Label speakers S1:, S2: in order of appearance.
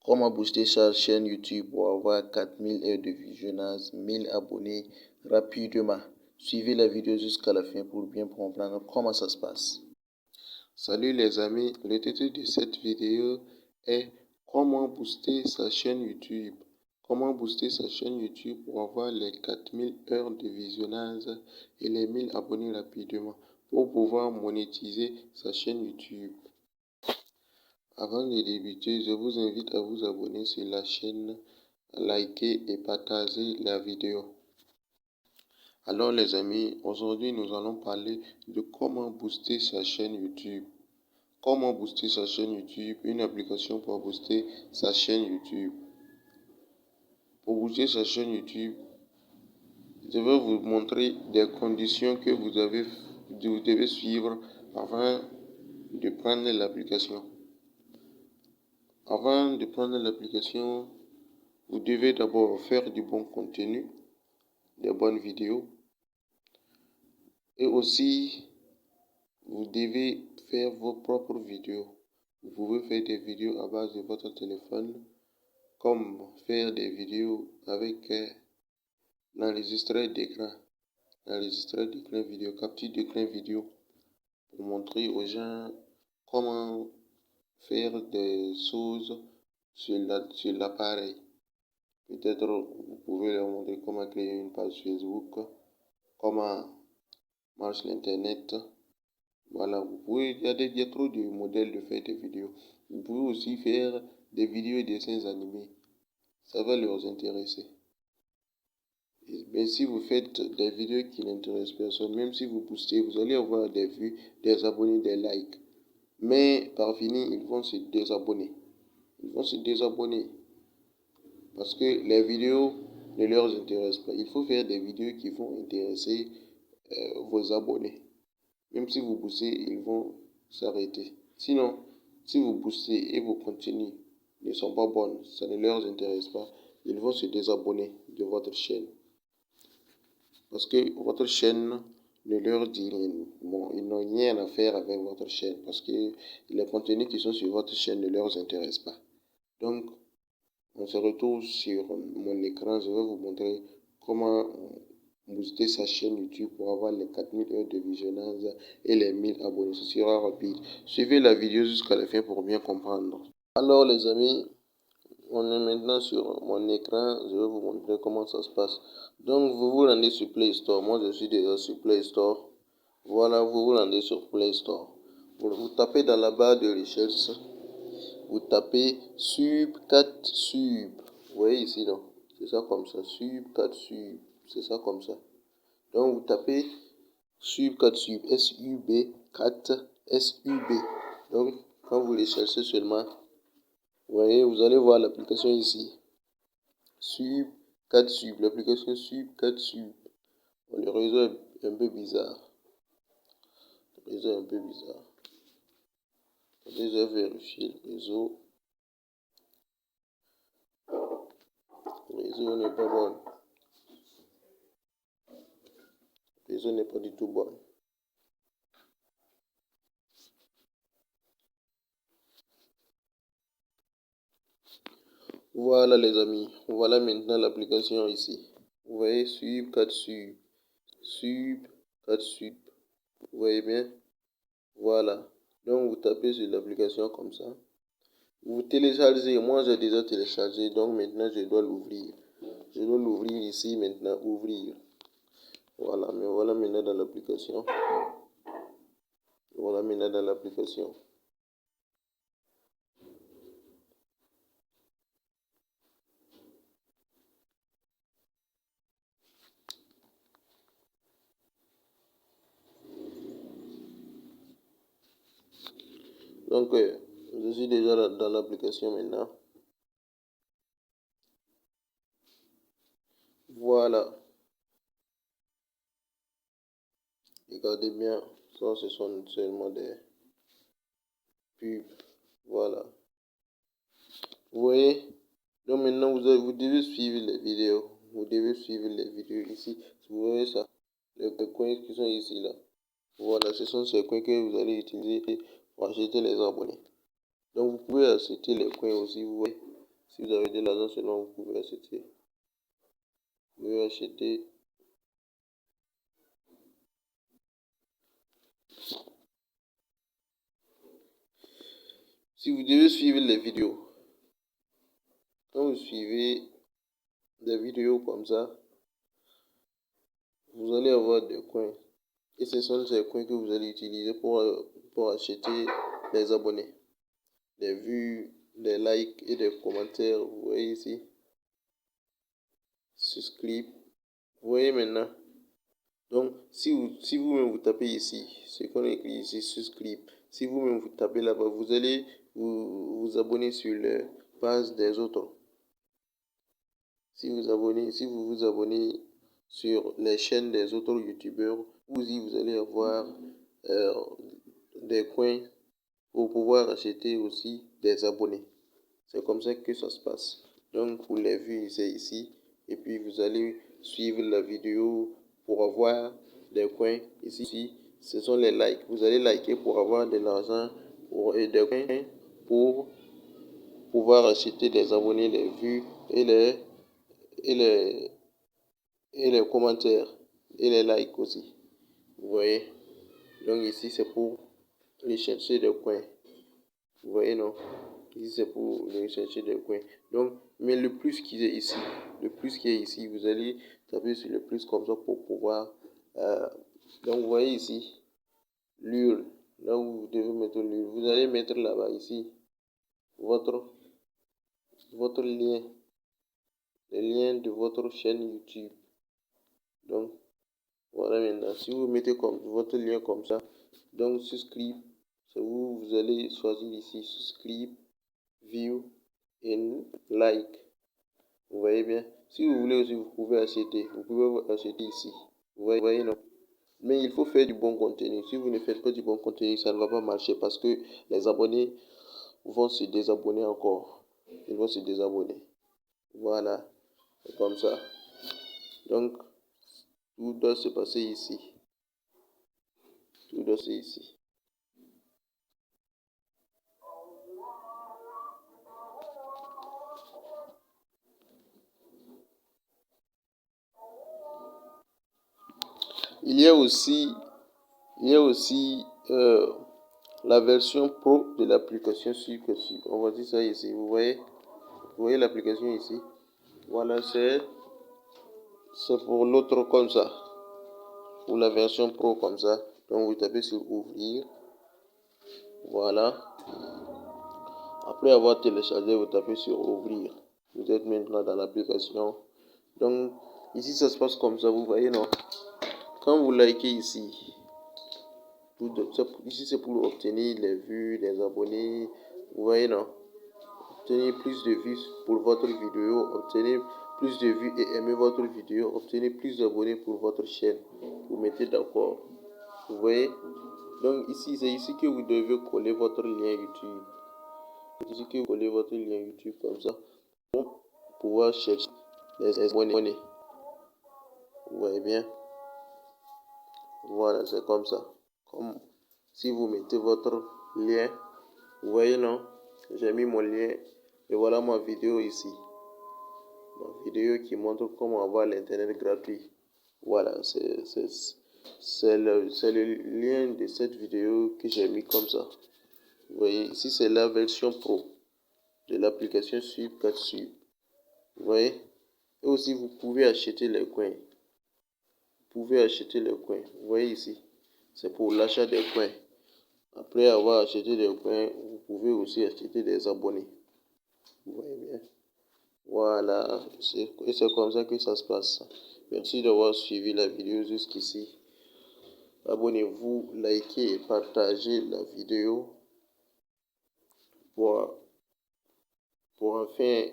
S1: Comment booster sa chaîne YouTube pour avoir 4000 heures de visionnage, 1000 abonnés rapidement. Suivez la vidéo jusqu'à la fin pour bien comprendre comment ça se passe.
S2: Salut les amis, le titre de cette vidéo est comment booster sa chaîne YouTube. Comment booster sa chaîne YouTube pour avoir les 4000 heures de visionnage et les 1000 abonnés rapidement pour pouvoir monétiser sa chaîne YouTube. Avant de débuter, je vous invite à vous abonner sur la chaîne, liker et partager la vidéo. Alors les amis, aujourd'hui nous allons parler de comment booster sa chaîne YouTube. Comment booster sa chaîne YouTube, une application pour booster sa chaîne YouTube. Pour booster sa chaîne YouTube, je vais vous montrer des conditions que vous devez suivre avant de prendre l'application. Avant de prendre l'application, vous devez d'abord faire du bon contenu, des bonnes vidéos. Et aussi, vous devez faire vos propres vidéos. Vous pouvez faire des vidéos à base de votre téléphone, comme faire des vidéos avec l'enregistreur d'écran vidéo, capture d'écran vidéo, pour montrer aux gens comment faire des choses sur l'appareil. Peut-être vous pouvez leur montrer comment créer une page Facebook, comment marche l'internet. Voilà, il y a trop de modèles de faire des vidéos. Vous pouvez aussi faire des vidéos et dessins animés. Ça va leur intéresser. Mais si vous faites des vidéos qui n'intéressent personne, même si vous boostez, vous allez avoir des vues, des abonnés, des likes. Mais par fini, ils vont se désabonner. Ils vont se désabonner parce que les vidéos ne leur intéressent pas. Il faut faire des vidéos qui vont intéresser vos abonnés. Même si vous boostez, ils vont s'arrêter. Sinon, si vous boostez et vos contenus ne sont pas bons, ça ne leur intéresse pas, ils vont se désabonner de votre chaîne. Parce que votre chaîne ne leur dit rien. Bon, ils n'ont rien à faire avec votre chaîne parce que les contenus qui sont sur votre chaîne ne leur intéressent pas. Donc, on se retrouve sur mon écran. Je vais vous montrer comment booster sa chaîne YouTube pour avoir les 4000 heures de visionnage et les 1000 abonnés. Ce sera rapide. Suivez la vidéo jusqu'à la fin pour bien comprendre. Alors les amis, on est maintenant sur mon écran. Je vais vous montrer comment ça se passe. Donc vous vous rendez sur Play Store. Moi je suis déjà sur Play Store. Voilà, vous vous rendez sur Play Store. Vous tapez dans la barre de recherche. Vous tapez Sub 4 Sub. Vous voyez ici, non? C'est ça comme ça. Sub 4 Sub. C'est ça comme ça. Donc vous tapez Sub 4 Sub. SUB 4 SUB. Donc quand vous les cherchez seulement, vous voyez, vous allez voir l'application ici. Sub 4 Sub. L'application Sub 4 Sub. Bon, le réseau est un peu bizarre. Le réseau est un peu bizarre. Déjà vérifier le réseau. Le réseau n'est pas bon. Le réseau n'est pas du tout bon. Voilà les amis. Voilà maintenant l'application ici. Vous voyez Sub 4 Sub. Sub 4 Sub. Vous voyez bien? Voilà. Donc vous tapez sur l'application comme ça. Vous téléchargez. Moi j'ai déjà téléchargé. Donc maintenant je dois l'ouvrir. Je dois l'ouvrir ici maintenant. Ouvrir. Voilà. Mais voilà maintenant dans l'application. Voilà maintenant dans l'application. Donc je suis déjà dans l'application maintenant. Voilà. Regardez bien. Ça ce sont seulement des pubs. Voilà. Vous voyez? Donc maintenant, vous devez suivre les vidéos. Vous devez suivre les vidéos ici. Vous voyez ça? Les coins qui sont ici, là. Voilà, ce sont ces coins que vous allez utiliser pour acheter les abonnés. Donc vous pouvez acheter les coins aussi, vous voyez? Si vous avez de l'argent, sinon vous pouvez acheter. Vous pouvez acheter. Si vous devez suivre les vidéos, quand vous suivez des vidéos comme ça, vous allez avoir des coins. Et ce sont ces coins que vous allez utiliser pour acheter des abonnés, des vues, des likes et des commentaires. Vous voyez ici, subscribe. Vous voyez maintenant. Donc, si vous-même vous tapez ici, ce qu'on écrit ici, subscribe. Si vous-même vous tapez là-bas, vous allez vous abonner sur les pages des autres. Si vous vous abonnez sur les chaînes des autres youtubeurs, vous allez avoir des coins pour pouvoir acheter aussi des abonnés. C'est comme ça que ça se passe. Donc, pour les vues, c'est ici. Et puis, vous allez suivre la vidéo pour avoir des coins. Ici, ce sont les likes. Vous allez liker pour avoir de l'argent et des coins pour pouvoir acheter des abonnés, des vues et les commentaires et les likes aussi. Vous voyez? Donc, ici, c'est pour aller chercher des coins. Vous voyez, non? Ici, c'est pour aller chercher des coins. Donc, mais le plus qui est ici, vous allez taper sur le plus comme ça pour pouvoir. Donc, vous voyez ici, l'URL. Là où vous devez mettre l'URL. Vous allez mettre là-bas, ici, votre lien. Le lien de votre chaîne YouTube. Donc, voilà maintenant. Si vous mettez comme votre lien comme ça, donc subscribe, c'est vous allez choisir ici, subscribe, view et like. Vous voyez bien. Si vous voulez aussi, vous pouvez acheter. Vous pouvez acheter ici. Vous voyez, non? Mais il faut faire du bon contenu. Si vous ne faites pas du bon contenu, ça ne va pas marcher parce que les abonnés vont se désabonner encore. Ils vont se désabonner. Voilà. C'est comme ça. Donc, tout doit se passer ici. Tout doit se passer ici. Il y a aussi la version pro de l'application Supersub. On va dire ça ici. Vous voyez l'application ici. Voilà, c'est pour l'autre comme ça. Pour la version pro comme ça. Donc vous tapez sur ouvrir. Voilà. Après avoir téléchargé, vous tapez sur ouvrir. Vous êtes maintenant dans l'application. Donc ici ça se passe comme ça. Vous voyez, non? Quand vous likez ici, ici c'est pour obtenir les vues, les abonnés. Vous voyez, non? Obtenir plus de vues pour votre vidéo, obtenir plus de vues et aimer votre vidéo, obtenir plus d'abonnés pour votre chaîne. Vous mettez d'accord. Vous voyez? Donc ici, c'est ici que vous devez coller votre lien YouTube. C'est ici que vous collez votre lien YouTube comme ça pour pouvoir chercher les abonnés. Vous voyez bien? Voilà, c'est comme ça. Comme si vous mettez votre lien, vous voyez, non? J'ai mis mon lien et voilà ma vidéo ici. Ma vidéo qui montre comment avoir l'internet gratuit. Voilà, c'est le lien de cette vidéo que j'ai mis comme ça. Vous voyez, ici c'est la version pro de l'application Sub4Sub. Vous voyez? Et aussi vous pouvez acheter les coins. Vous pouvez acheter les coins. Vous voyez ici, c'est pour l'achat des coins. Après avoir acheté des coins, vous pouvez aussi acheter des abonnés. Vous voyez bien. Voilà, et c'est comme ça que ça se passe. Merci d'avoir suivi la vidéo jusqu'ici. Abonnez-vous, likez et partagez la vidéo pour enfin